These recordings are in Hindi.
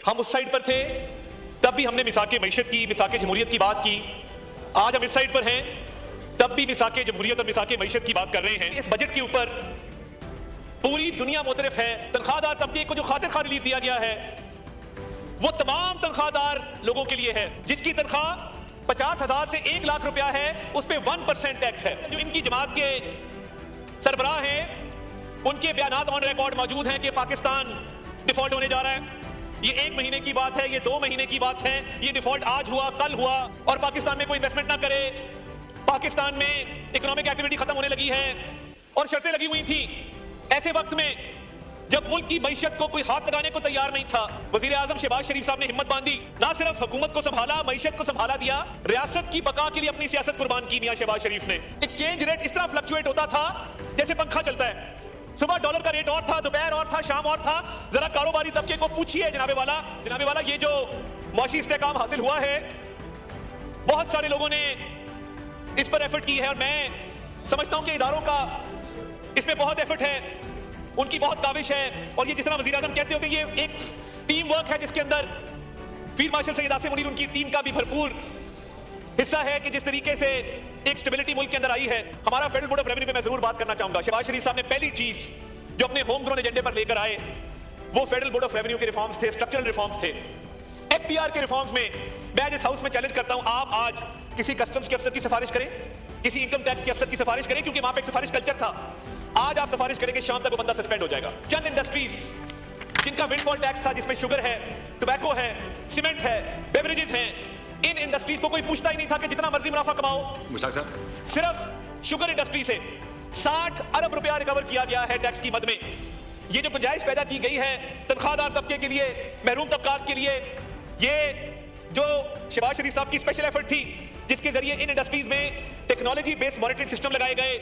हम उस साइड पर थे तब भी हमने मिसाके मईशत की, मिसाके जमहूरियत की बात की। आज हम इस साइड पर हैं तब भी मिसाके जमहूरियत और मिसाके मईशत की बात कर रहे हैं। इस बजट के ऊपर पूरी दुनिया मुतरफ है। तनख्वाहदार तबके को जो खातिर खा रिलीफ दिया गया है वो तमाम तनख्वाहदार लोगों के लिए है। जिसकी तनख्वाह 50,000 से 1 लाख रुपया है उस पे 1% टैक्स है। जो इनकी जमात के सरबराह हैं उनके बयानात ऑन रिकॉर्ड मौजूद हैं कि पाकिस्तान डिफॉल्ट होने जा रहा है। ये 1 महीने की बात है, ये 2 महीने की बात है। ये डिफॉल्ट आज हुआ, कल हुआ और पाकिस्तान में कोई इन्वेस्टमेंट ना करे, पाकिस्तान में इकोनॉमिक एक्टिविटी खत्म होने लगी है और शर्तें लगी हुई थी। ऐसे वक्त में जब मुल्क की मईशत को कोई हाथ लगाने को तैयार नहीं था, वजीर आजम शहबाज शरीफ साहब ने हिम्मत बांधी, ना सिर्फ हुकूमत को संभाला, मईशत को संभाला दिया, रियासत की बका के लिए अपनी सियासत कुर्बान की मियां शहबाज शरीफ ने। एक्सचेंज रेट इस तरह फ्लक्चुएट होता था जैसे पंखा चलता है। सुबह डॉलर का रेट और था, दोपहर और था, शाम और था। जरा कारोबारी तबके को पूछिए जनाबे वाला ये जो मौशी इस्तेकाम हासिल हुआ है, बहुत सारे लोगों ने इस पर एफर्ट की है और मैं समझता हूं कि इदारों का इसमें बहुत एफर्ट है, उनकी बहुत काविश है। और ये जिस तरह वजीर आजम कहते होते ये एक टीम वर्क है जिसके अंदर फील्ड मार्शल सैयद आसिम मुनीर उनकी टीम का भी भरपूर हिस्सा है कि जिस तरीके से एक स्टेबिलिटी मुल्क के अंदर आई है। हमारा फेडरल बोर्ड ऑफ रेवेन्यू पे मैं जरूर बात करना चाहूंगा। शहबाज शरीफ साहब ने पहली चीज जो अपने होम ग्रोन एजेंडे पर लेकर आए वो फेडरल बोर्ड ऑफ रेवेन्यू के रिफॉर्म्स थे, स्ट्रक्चरल रिफॉर्म्स थे। एफपीआर के रिफॉर्म्स में मैं इस हाउस में चैलेंज करता हूं, आप आज किसी कस्टम्स के अफसर की सिफारिश करें, किसी इनकम टैक्स के अफसर की सिफारिश करें, क्योंकि वहां पे एक सिफारिश कल्चर था। आज आप सिफारिश करेंगे, शाम तक वो बंदा सस्पेंड हो जाएगा। चंद इंडस्ट्रीज जिनका विंडफॉल टैक्स था, जिसमें शुगर है, टोबैको है, सीमेंट है, बेवरेजेस हैं, इन इंडस्ट्रीज को कोई पूछता ही नहीं था कि जितना मर्जी मुनाफा कमाओ। मुश्ताक साहब, सिर्फ शुगर इंडस्ट्री से 60 अरब रुपया रिकवर किया गया है टैक्स की मद में। ये जो गुंजाइश पैदा की गई है तनख्वाहदार तबके के लिए, महरूम तबकात के लिए, ये जो शहबाज शरीफ साहब की स्पेशल एफर्ट थी जिसके जरिए इन इंडस्ट्रीज में टेक्नोलॉजी बेस्ड मॉनिटरिंग सिस्टम लगाए गए,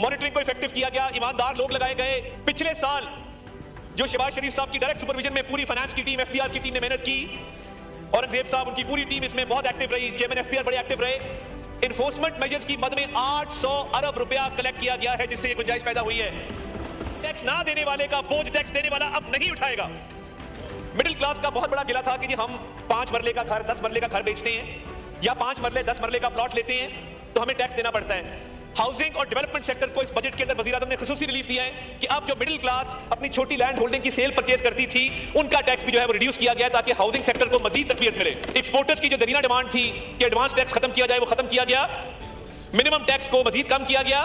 मॉनिटरिंग को इफेक्टिव किया गया, ईमानदार लोग लगाए गए। पिछले साल जो शहबाज शरीफ साहब की डायरेक्ट सुपरविजन में पूरी फाइनेंस की टीम, एफपीआर की टीम ने मेहनत की, औरंगजेब साहब उनकी पूरी टीम इसमें बहुत एक्टिव रही, चेयरमैन एफपीआर बड़े एक्टिव रहे। इन्फोर्समेंट मेजर्स की मद में 800 अरब रुपया कलेक्ट किया गया है जिससे ये गुंजाइश पैदा हुई है। टैक्स ना देने वाले का बोझ टैक्स देने वाला अब नहीं उठाएगा। मिडिल क्लास का बहुत बड़ा गिला था कि जी हम 5 मरले का घर, 10 मरले का घर बेचते हैं या 5 मरले 10 मरले का प्लॉट लेते हैं तो हमें टैक्स देना पड़ता है। हाउसिंग और डेवलपमेंट सेक्टर को इस बजट के अंदर वजीर आजम ने खुसूसी रिलीफ दिया है कि अब जो मिडिल क्लास अपनी छोटी लैंड होल्डिंग की सेल परचेज करती थी उनका टैक्स भी जो है वो रिड्यूस किया गया ताकि हाउसिंग सेक्टर को मजीद तकवीत मिले। एक्सपोर्टर्स की जो दरीना डिमांड थी कि एडवांस टैक्स खत्म किया जाए वो खत्म किया गया, मिनिमम टैक्स को मजीद कम किया गया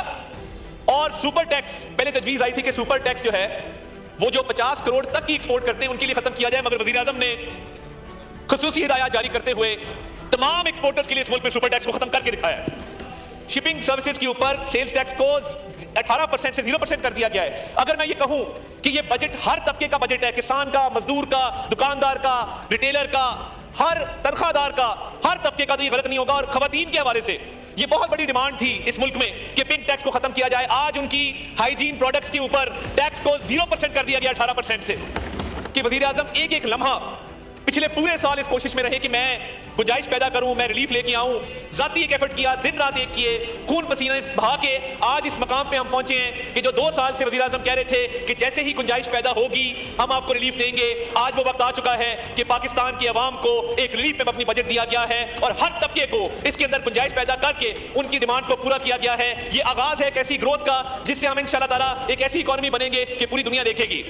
और सुपर टैक्स, पहले तजवीज आई थी कि सुपर टैक्स जो है वो जो 50 करोड़ तक की एक्सपोर्ट करते हैं उनके लिए खत्म किया जाए, मगर वजीर आजम ने खुसूसी हिदायत जारी करते हुए तमाम एक्सपोर्टर्स के लिए इस मुल्क में सुपर टैक्स को खत्म करके दिखाया। शिपिंग सर्विसेज के ऊपर सेल्स टैक्स को 18% से 0% कर दिया गया है। अगर मैं ये कहूं कि ये बजट हर तबके का बजट है, किसान का, मजदूर का, दुकानदार का, रिटेलर का, हर तनख्वाहदार का, हर तबके का, तो ये गलत नहीं होगा। और खवातीन के हवाले से ये बहुत बड़ी डिमांड थी इस मुल्क में कि पिंक टैक्स को खत्म किया जाए। आज उनकी हाइजीन प्रोडक्ट्स के ऊपर टैक्स को 0% कर दिया गया 18% से। कि वजीर आजम एक एक लम्हा पिछले पूरे साल इस कोशिश में रहे कि मैं गुंजाइश पैदा करूं, मैं रिलीफ लेके आऊं, जाती एक एफर्ट किया, दिन रात एक किए, खून पसीना बहा के आज इस मकाम पे हम पहुंचे हैं कि जो 2 साल से वजीर आजम कह रहे थे कि जैसे ही गुंजाइश पैदा होगी हम आपको रिलीफ देंगे। आज वो वक्त आ चुका है कि पाकिस्तान की आवाम को एक रिलीफ में अपनी बजट दिया गया है और हर तबके को इसके अंदर गुंजाइश पैदा करके उनकी डिमांड को पूरा किया गया है। ये आगाज है एक ऐसी ग्रोथ का जिससे हम इंशाअल्लाह ताला एक ऐसी इकॉनमी बनेंगे कि पूरी दुनिया देखेगी।